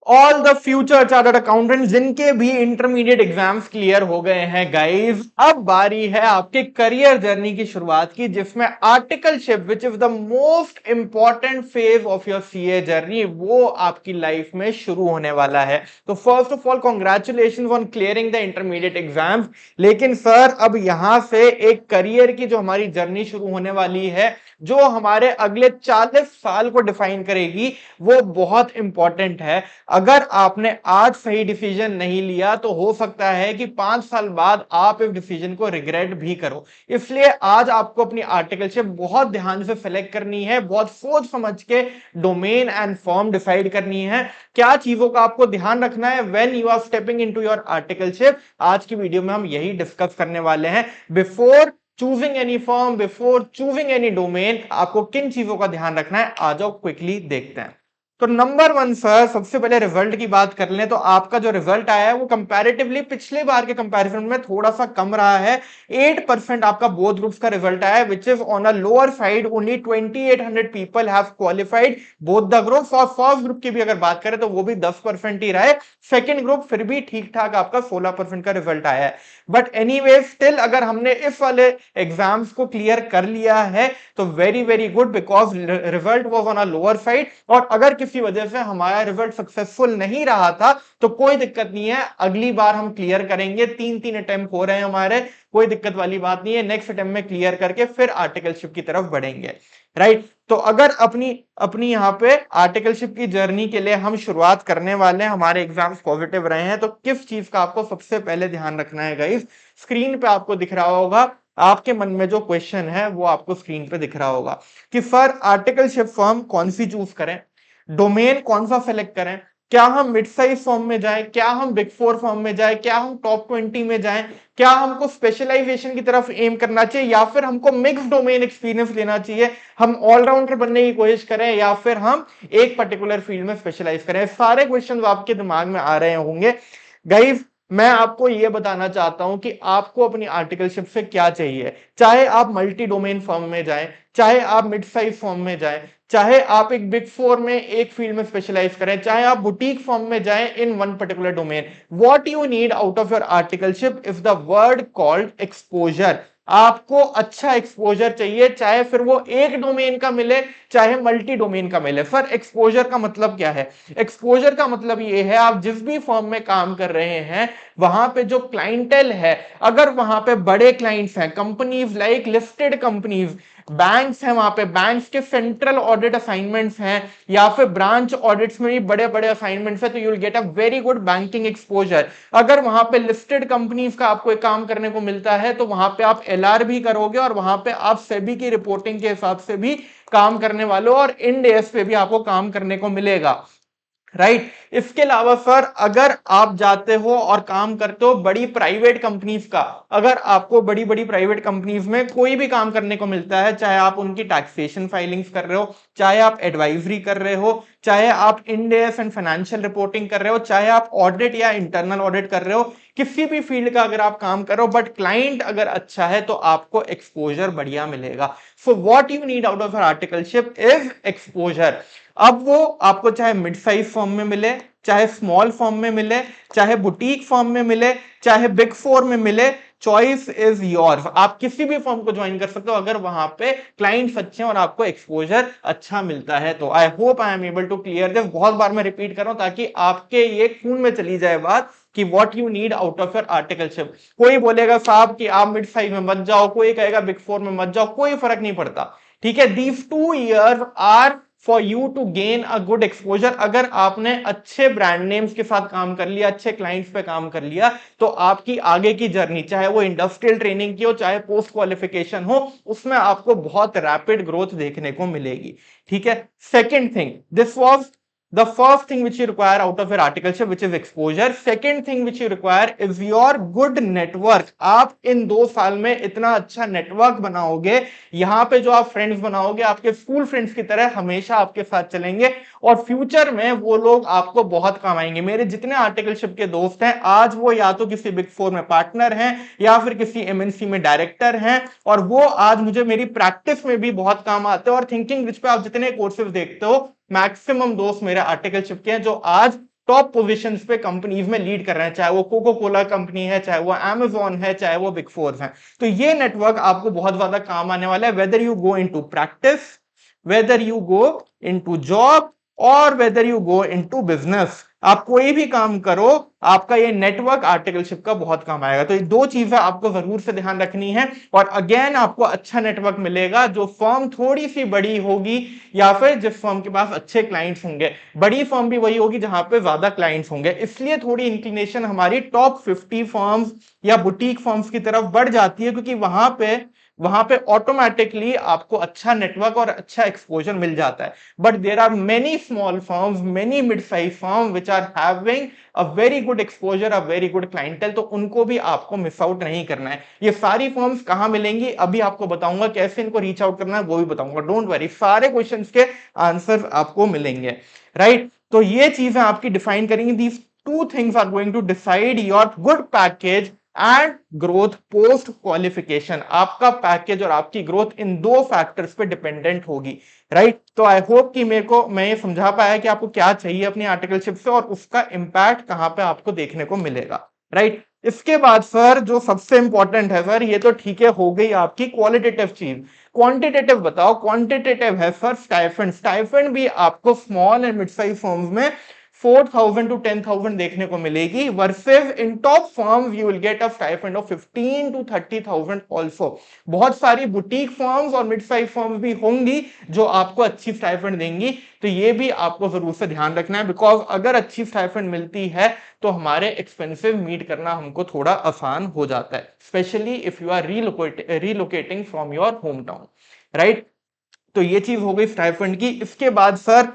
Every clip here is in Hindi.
All the future chartered accountant जिनके भी इंटरमीडिएट एग्जाम्स क्लियर हो गए हैं गाइस, अब बारी है आपके करियर जर्नी की शुरुआत की, जिसमें articleship which is the most important phase of your CA journey, वो आपकी लाइफ में शुरू होने वाला है। तो first of all congratulation on clearing the intermediate exams. लेकिन सर अब यहां से एक करियर की जो हमारी जर्नी शुरू होने वाली है, जो हमारे अगले 40 साल को डिफाइन करेगी, वो बहुत इंपॉर्टेंट है। अगर आपने आज सही डिसीजन नहीं लिया तो हो सकता है कि 5 साल बाद आप इस डिसीजन को रिग्रेट भी करो। इसलिए आज आपको अपनी आर्टिकलशिप बहुत ध्यान से सेलेक्ट करनी है, बहुत सोच समझ के डोमेन एंड फॉर्म डिसाइड करनी है। क्या चीजों का आपको ध्यान रखना है when you are stepping into your articleship, आज की वीडियो में हम यही डिस्कस करने वाले हैं। Before choosing any form, before choosing any domain, आपको किन चीजों का ध्यान रखना है, आ जाओ क्विकली देखते हैं। तो नंबर वन सर, सबसे पहले रिजल्ट की बात कर लें तो आपका जो रिजल्ट आया है वो कंपैरेटिवली पिछले बार के कंपैरिजन में थोड़ा सा कम रहा है। 8% आपका बोथ ग्रुप्स का रिजल्ट आया है, which is on a lower side. Only 2800 people have qualified both the groups. और फर्स्ट ग्रुप की भी अगर बात करें तो वो भी 10% ही रहा है। सेकेंड ग्रुप फिर भी ठीक ठाक आपका 16% का रिजल्ट आया है। बट एनीवे स्टिल अगर हमने इस वाले एग्जाम्स को क्लियर कर लिया है तो very very good, because result was on a lower side. और अगर किसी वजह से हमारा रिजल्ट सक्सेसफुल नहीं रहा था तो कोई दिक्कत नहीं है, अगली बार हम क्लियर करेंगे। 3-3 अटेम्प्ट हो रहे हैं हमारे, कोई दिक्कत वाली बात नहीं है। नेक्स्ट अटेम्प्ट में क्लियर करके फिर आर्टिकलशिप की तरफ बढ़ेंगे, राइट। तो अगर अपनी अपनी यहाँ पे आर्टिकलशिप की जर्नी के लिए हम शुरुआत करने वाले हैं, हमारे एग्जाम्स पॉजिटिव रहे हैं, तो किस चीज का आपको सबसे पहले ध्यान रखना है गाइस। स्क्रीन पे आपको दिख रहा होगा, आपके मन में जो क्वेश्चन है वो आपको स्क्रीन पे दिख रहा होगा कि सर आर्टिकलशिप फर्म कौन सी चूज करें, डोमेन कौन सा सेलेक्ट करें, क्या हम मिड साइज फॉर्म में जाएं, क्या हम बिग फोर फॉर्म में जाएं, क्या हम टॉप 20 में जाएं, क्या हमको स्पेशलाइजेशन की तरफ एम करना चाहिए, या फिर हमको मिक्स डोमेन एक्सपीरियंस लेना चाहिए, हम ऑलराउंडर बनने की कोशिश करें, या फिर हम एक पर्टिकुलर फील्ड में स्पेशलाइज करें। सारे क्वेश्चन आपके दिमाग में आ रहे होंगे गाइस। मैं आपको यह बताना चाहता हूं कि आपको अपनी आर्टिकलशिप से क्या चाहिए। चाहे आप मल्टी डोमेन फॉर्म में जाएं, चाहे आप मिड साइज फॉर्म में जाएं, चाहे आप एक बिग फोर में एक फील्ड में स्पेशलाइज करें, चाहे आप बुटीक फॉर्म में जाएं in one particular domain, what you need out of your articleship is the word called exposure. आपको अच्छा एक्सपोजर चाहिए, चाहे फिर वो एक डोमेन का मिले, चाहे मल्टी डोमेन का मिले। सर एक्सपोजर का मतलब क्या है? एक्सपोजर का मतलब ये है, आप जिस भी फॉर्म में काम कर रहे हैं वहां पे जो क्लाइंटेल है, अगर वहां पे बड़े क्लाइंट्स हैं, companies like listed companies, banks हैं, वहां पे बैंक्स के सेंट्रल ऑडिट असाइनमेंट्स हैं, या फिर ब्रांच ऑडिट्स में भी बड़े बड़े असाइनमेंट्स हैं, तो you will get a very good banking exposure. अगर वहां पे लिस्टेड कंपनीज का आपको एक काम करने को मिलता है तो वहां पे आप एलआर भी करोगे, और वहां पे आप सेबी की रिपोर्टिंग के हिसाब से भी काम करने वालों, और इन डेज पे भी आपको काम करने को मिलेगा, राइट। इसके अलावा सर अगर आप जाते हो और काम करते हो बड़ी प्राइवेट कंपनीज का, अगर आपको बड़ी बड़ी प्राइवेट कंपनीज में कोई भी काम करने को मिलता है, चाहे आप उनकी टैक्सेशन फाइलिंग्स कर रहे हो, चाहे आप एडवाइजरी कर रहे हो, चाहे आप इंडेस एंड फाइनेंशियल रिपोर्टिंग कर रहे हो, चाहे आप ऑडिट या इंटरनल ऑडिट कर रहे हो, किसी भी फील्ड का अगर आप काम कर रहे हो, बट क्लाइंट अगर अच्छा है तो आपको एक्सपोजर बढ़िया मिलेगा। So what you need out of articleship is exposure. अब वो आपको चाहे मिड साइज फॉर्म में मिले, चाहे स्मॉल फॉर्म में मिले, चाहे बुटीक फॉर्म में मिले, चाहे बिग फोर में मिले, चॉइस इज योर। आप किसी भी फॉर्म को ज्वाइन कर सकते हो अगर वहां पे क्लाइंट्स अच्छे हैं और आपको एक्सपोजर अच्छा मिलता है तो। I hope I am able to clear this. बहुत बार मैं रिपीट कर रहा हूं ताकि आपके ये खून में चली जाए बात कि what you need out of your articleship. कोई बोलेगा साहब कि आप मिड साइज में मत जाओ, कोई कहेगा बिग फोर में मत जाओ, कोई फर्क नहीं पड़ता, ठीक है। These 2 years are for you to gain a good exposure. अगर आपने अच्छे ब्रांड नेम्स के साथ काम कर लिया, अच्छे क्लाइंट्स पे काम कर लिया, तो आपकी आगे की जर्नी, चाहे वो इंडस्ट्रियल ट्रेनिंग की हो, चाहे पोस्ट क्वालिफिकेशन हो, उसमें आपको बहुत रैपिड ग्रोथ देखने को मिलेगी, ठीक है। Second thing, this was the first thing which you require out of your articleship, which is exposure. Second thing which you require is your good network. आप इन 2 साल में इतना अच्छा नेटवर्क बनाओगे, यहां पे जो आप फ्रेंड्स बनाओगे आपके स्कूल फ्रेंड्स की तरह हमेशा आपके साथ चलेंगे, और फ्यूचर में वो लोग आपको बहुत काम आएंगे। मेरे जितने आर्टिकलशिप के दोस्त हैं आज वो या तो किसी बिग फोर में पार्टनर हैं, या फिर किसी एमएनसी में डायरेक्टर हैं, और वो आज मुझे मेरी प्रैक्टिस में भी बहुत काम आते हैं। और थिंकिंग रिच पे आप जितने कोर्सेज देखते हो, मैक्सिमम दोस्त मेरे आर्टिकलशिप के हैं जो आज टॉप पोजीशंस पे कंपनीज में लीड कर रहे हैं, चाहे वो कोको कोला कंपनी है, चाहे वो अमेजोन है, चाहे वो बिग फोर है। तो ये नेटवर्क आपको बहुत ज्यादा काम आने वाला है, whether you go into practice, whether you go into job, और whether you go into business. आप कोई भी काम करो, आपका ये नेटवर्क आर्टिकलशिप का बहुत काम आएगा। तो ये दो चीजें आपको जरूर से ध्यान रखनी है। और अगेन आपको अच्छा नेटवर्क मिलेगा जो फर्म थोड़ी सी बड़ी होगी, या फिर जिस फर्म के पास अच्छे क्लाइंट्स होंगे। बड़ी फर्म भी वही होगी जहां पे ज्यादा क्लाइंट्स होंगे, इसलिए थोड़ी इंक्लिनेशन हमारी टॉप 50 फर्म्स या बुटीक फर्म्स की तरफ बढ़ जाती है, क्योंकि वहां पे ऑटोमेटिकली आपको अच्छा नेटवर्क और अच्छा एक्सपोजर मिल जाता है। But there are many small firms, many mid size firm which are having a very good exposure, a very good clientele, तो उनको भी आपको मिस आउट नहीं करना है। ये सारी फर्म्स कहां मिलेंगी अभी आपको बताऊंगा, कैसे इनको रीच आउट करना है वो भी बताऊंगा, डोंट वरी, सारे क्वेश्चंस के आंसर आपको मिलेंगे, राइट। तो ये चीजें आपकी डिफाइन करेंगी, these two things are going to decide your good package and growth post qualification. आपका पैकेज और आपकी ग्रोथ इन दो फैक्टर्स पे डिपेंडेंट होगी, राइट। तो आई होप कि मैं ये समझा पाया कि आपको क्या चाहिए अपनी आर्टिकलशिप से और उसका इंपैक्ट कहां पे आपको देखने को मिलेगा, राइट। इसके बाद सर जो सबसे इंपॉर्टेंट है सर, ये तो ठीक है, हो गई आपकी क्वालिटेटिव चीज। क्वांटिटेटिव बताओ। क्वांटिटेटिव है सर स्टाइफंड। स्टाइफंड भी आपको small and mid size firms में 4,000 to 10,000 देखने को मिलेगी, versus in top firms you will get a stipend of 15 to 30,000 also. बहुत सारी बुटीक फर्म्स और मिड साइज फर्म्स भी होंगी जो आपको अच्छी स्टाइपेंड देंगी, तो ये भी आपको जरूर से ध्यान रखना है, बिकॉज अगर अच्छी स्टाइपेंड मिलती है तो हमारे एक्सपेंसिव मीट करना हमको थोड़ा आसान हो जाता है, specially if you are relocating from your home town, right. तो ये चीज हो गई स्टाइपेंड की। इसके बाद सर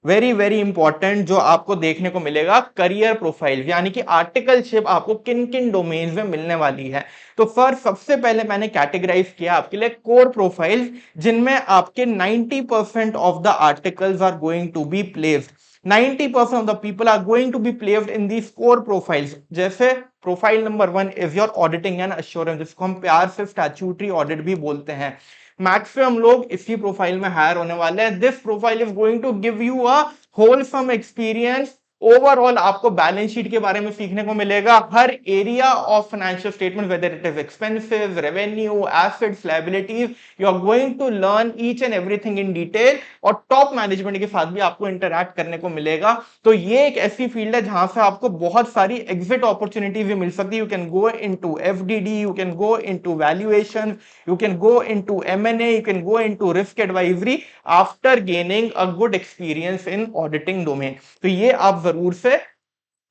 वेरी वेरी इंपॉर्टेंट जो आपको देखने को मिलेगा, करियर प्रोफाइल, यानी कि आर्टिकलशिप आपको किन किन डोमेन्स में मिलने वाली है। तो सर सबसे पहले मैंने कैटेगराइज किया आपके लिए कोर प्रोफाइल्स, जिनमें आपके 90% of the articles are going to be placed, 90% of the people are going to be placed in these core profiles. जैसे profile number 1 is your auditing and assurance, जिसको हम प्यार से स्टैट्यूटरी ऑडिट भी बोलते हैं। मैक्सिमम लोग इसी प्रोफाइल में हायर होने वाले हैं। This profile is going to give you a wholesome experience. Overall आपको बैलेंस शीट के बारे में सीखने को मिलेगा, हर area of financial statement, whether it is expenses, revenue, assets, liabilities, you are going to learn each and everything in detail, और टॉप मैनेजमेंट के साथ भी आपको इंटरैक्ट करने को मिलेगा। तो ये एक ऐसी फील्ड है जहां से आपको बहुत सारी एग्जिट अपॉर्चुनिटीज भी मिल सकती है। You can go into FDD, you can go into valuation, you can go into M&A, you can go into risk advisory after gaining a good experience in auditing domain। तो ये आप जरूर से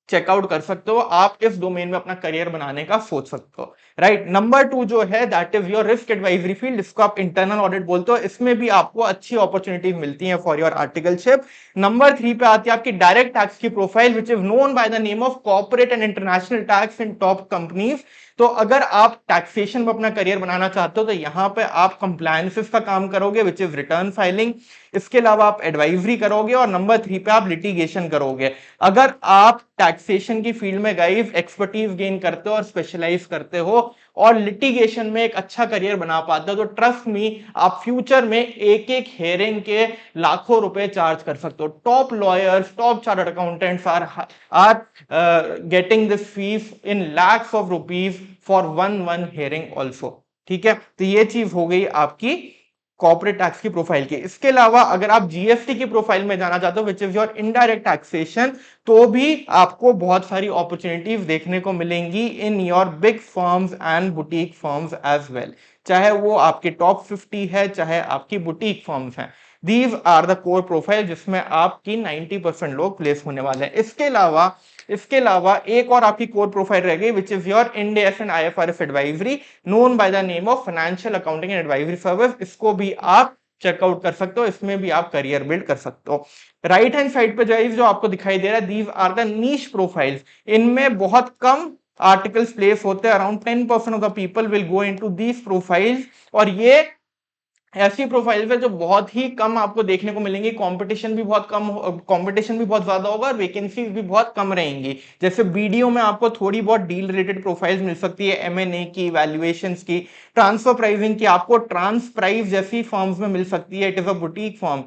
चेकआउट कर सकते हो, आप इस डोमेन में अपना करियर बनाने का सोच सकते हो, राइट। नंबर 2 जो है that is your risk advisory field, जिसको आप इंटरनल ऑडिट बोलते हो। इसमें भी आपको अच्छी अपॉर्चुनिटीज मिलती हैं फॉर योर आर्टिकलशिप। नंबर 3 पे आती है आपकी डायरेक्ट टैक्स की profile, which is known by the name of corporate and international tax in top companies. तो अगर आप टैक्सेशन में अपना करियर बनाना चाहते हो तो यहां पे आप कंप्लायंसेस का काम करोगे, विच इज रिटर्न फाइलिंग। इसके अलावा आप एडवाइजरी करोगे, और नंबर 3 पे आप लिटिगेशन करोगे। अगर आप टैक्सेशन की फील्ड में गाइस एक्सपर्टीज गेन करते हो और स्पेशलाइज करते हो और लिटिगेशन में एक अच्छा करियर बना पाते हो, तो ट्रस्ट मी आप फ्यूचर में एक एक हेयरिंग के लाखों रुपए चार्ज कर सकते हो। Top lawyers, top chartered accountants are getting this fees in lakhs of rupees for one hearing also, ठीक है। तो ये चीज हो गई आपकी कॉर्पोरेट टैक्स की प्रोफाइल की। इसके अलावा अगर आप जीएसटी की प्रोफाइल में जाना चाहते हो, which is your indirect taxation, तो भी आपको बहुत सारी अपॉर्चुनिटीज देखने को मिलेंगी in your big firms and boutique firms as well, चाहे वो आपके टॉप 50 है, चाहे आपकी बुटीक फर्म्स हैं। These are the core profile जिसमें आपकी 90% लोग प्लेस होने वाले हैं। इसके अलावा एक और आपकी कोर प्रोफाइल रह गई, विच is your end S and IFRS advisory, known by the name of financial accounting and advisory service. इसको भी आप चेकआउट कर सकते हो, इसमें भी आप करियर बिल्ड कर सकते हो। राइट हैंड साइड पे जो आपको दिखाई दे रहा है, these are the niche profiles. इनमें बहुत कम आर्टिकल्स प्लेस होते हैं, around 10% of the people will go into these profiles, और ये ऐसी प्रोफाइल है जो बहुत ही कम आपको देखने को मिलेंगी। कंपटीशन भी बहुत कम, कंपटीशन भी बहुत ज्यादा होगा, और वैकेंसीज भी बहुत कम रहेंगी। जैसे बीडीओ में आपको थोड़ी बहुत डील रिलेटेड प्रोफाइल्स मिल सकती है, एमएनए की, वैल्यूएशंस की, ट्रांसफर प्राइसिंग की आपको ट्रांस प्राइस जैसी फॉर्म्स में मिल सकती है, it is a boutique form.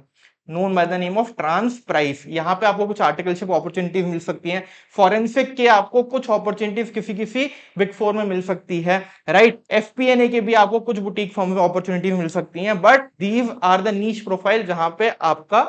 Known by the name of trans price. यहाँ पे आपको कुछ आर्टिकलशिप अपॉर्चुनिटीज मिल सकती हैं, फॉरेंसिक के आपको कुछ अपॉर्चुनिटीज किसी किसी बिग फोर में मिल सकती है, राइट। एफपीएनए के भी आपको कुछ बुटीक फर्म में अपॉर्चुनिटीज मिल सकती हैं, but these are the niche profile जहां पे आपका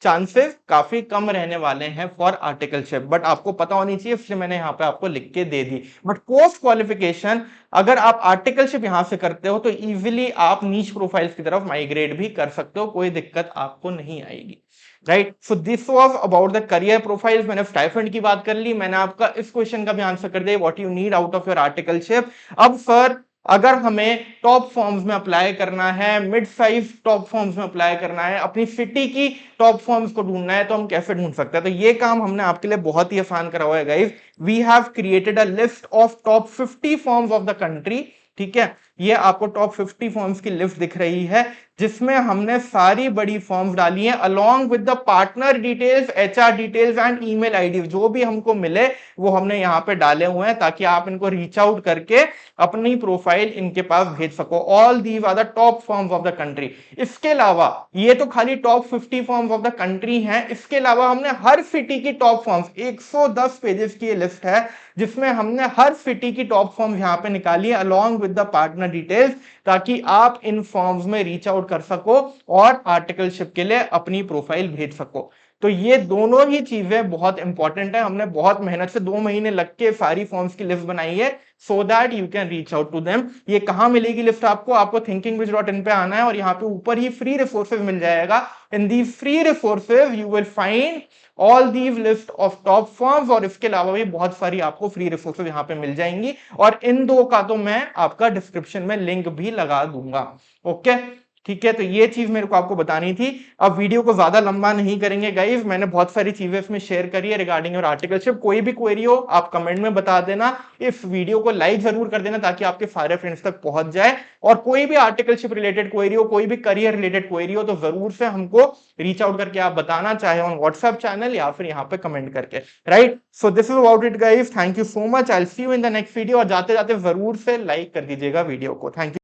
चांसेस काफी कम रहने वाले हैं फॉर आर्टिकलशिप, बट आपको पता होनी चाहिए, इसलिए मैंने यहाँ पे आपको लिख के दे दी। बट पोस्ट क्वालिफिकेशन अगर आप आर्टिकलशिप यहां से करते हो तो इजीली आप नीच प्रोफाइल्स की तरफ माइग्रेट भी कर सकते हो, कोई दिक्कत आपको नहीं आएगी, right. So this was about the career profiles. मैंने स्टाइपेंड की बात कर ली, मैंने आपका इस क्वेश्चन का भी आंसर कर दिया, what you need out of your articleship. अब सर अगर हमें टॉप फॉर्म्स में अप्लाई करना है, मिड साइज टॉप फॉर्म्स में अप्लाई करना है, अपनी सिटी की टॉप फॉर्म्स को ढूंढना है, तो हम कैसे ढूंढ सकते हैं? तो ये काम हमने आपके लिए बहुत ही आसान करा हुआ है guys. We have created a list of top 50 forms of the country, ठीक है। ये आपको टॉप 50 फॉर्म्स की लिस्ट दिख रही है, जिसमें हमने सारी बड़ी फॉर्म्स डाली हैं along with the partner details, HR details and email ID, जो भी हमको मिले वो हमने यहाँ पे डाले हुए हैं, ताकि आप इनको रीच आउट करके अपनी प्रोफाइल इनके पास भेज सको। All these are the top forms of the country. इसके अलावा ये तो खाली top 50 forms of the country हैं, इसके अलावा हमने हर सिटी की टॉप फॉर्म्स, 110 पेजेस की ये लिस्ट है, जिसमें हमने हर सिटी की टॉप फॉर्म्स यहाँ पे निकाली है along with the partner details, ताकि आप इन फॉर्म्स में रीच आउट कर सको और आर्टिकलशिप के लिए अपनी प्रोफाइल भेज सको। तो ये दोनों ही चीजें बहुत इंपॉर्टेंट है। हमने बहुत मेहनत से 2 महीने लग के सारी फॉर्म्स की लिस्ट बनाई है, so that you can reach out to them. ये कहां मिलेगी लिस्ट आपको? आपको thinkingbiz.in पे आना है और यहाँ पे ऊपर ही फ्री रिसोर्सेज मिल जाएगा। In the free resources you will find all these list of top firms, और इसके अलावा भी बहुत सारी आपको फ्री रिसोर्सेज यहाँ पे मिल जाएंगी, और इन दो का तो मैं आपका डिस्क्रिप्शन में लिंक भी लगा दूंगा। ओके, ठीक है। तो ये चीज मेरे को आपको बतानी थी। अब वीडियो को ज्यादा लंबा नहीं करेंगे गाइस, मैंने बहुत सारी चीजें इसमें शेयर करी है रिगार्डिंग योर आर्टिकलशिप। कोई भी क्वेरी हो आप कमेंट में बता देना, इस वीडियो को लाइक जरूर कर देना ताकि आपके सारे फ्रेंड्स तक पहुंच जाए। और कोई भी आर्टिकलशिप रिलेटेड क्वेरी हो, कोई भी करियर रिलेटेड क्वेरी हो, तो जरूर से हमको रीच आउट करके आप बताना, चाहे ऑन व्हाट्सएप चैनल या फिर यहाँ पे कमेंट करके, right. So this is about it guys, thank you so much, I will see you in the next video. और जाते जाते जरूर से लाइक कर दीजिएगा वीडियो को। Thank you.